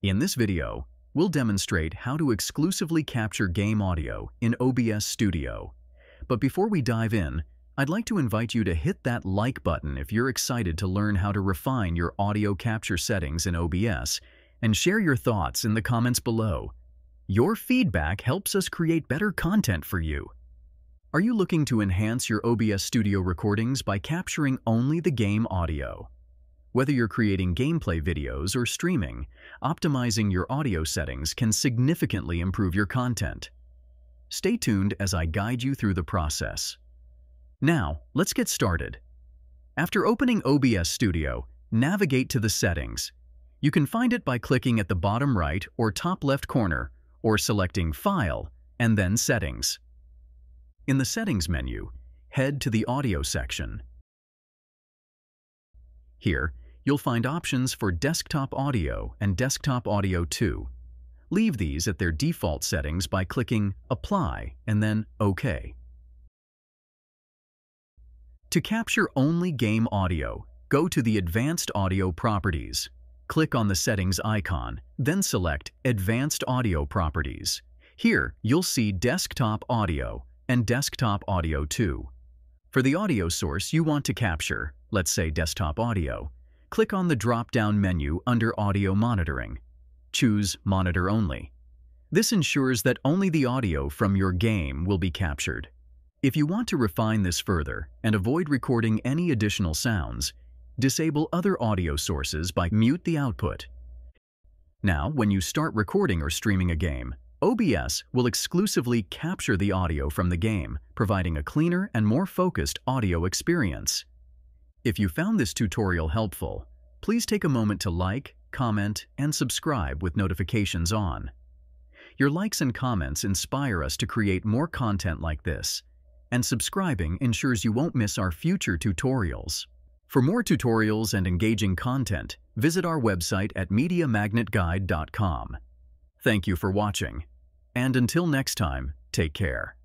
In this video, we'll demonstrate how to exclusively capture game audio in OBS Studio. But before we dive in, I'd like to invite you to hit that like button if you're excited to learn how to refine your audio capture settings in OBS, and share your thoughts in the comments below. Your feedback helps us create better content for you. Are you looking to enhance your OBS Studio recordings by capturing only the game audio? Whether you're creating gameplay videos or streaming, optimizing your audio settings can significantly improve your content. Stay tuned as I guide you through the process. Now, let's get started. After opening OBS Studio, navigate to the settings. You can find it by clicking at the bottom right or top left corner, or selecting File and then Settings. In the Settings menu, head to the Audio section. Here, you'll find options for Desktop Audio and Desktop Audio 2. Leave these at their default settings by clicking Apply and then OK. To capture only game audio, go to the Advanced Audio Properties. Click on the Settings icon, then select Advanced Audio Properties. Here, you'll see Desktop Audio and Desktop Audio 2. For the audio source you want to capture, let's say Desktop Audio, click on the drop-down menu under Audio Monitoring. Choose Monitor Only. This ensures that only the audio from your game will be captured. If you want to refine this further and avoid recording any additional sounds, disable other audio sources by mute the output. Now, when you start recording or streaming a game, OBS will exclusively capture the audio from the game, providing a cleaner and more focused audio experience. If you found this tutorial helpful, please take a moment to like, comment, and subscribe with notifications on. Your likes and comments inspire us to create more content like this, and subscribing ensures you won't miss our future tutorials. For more tutorials and engaging content, visit our website at MediaMagnetGuide.com. Thank you for watching, and until next time, take care.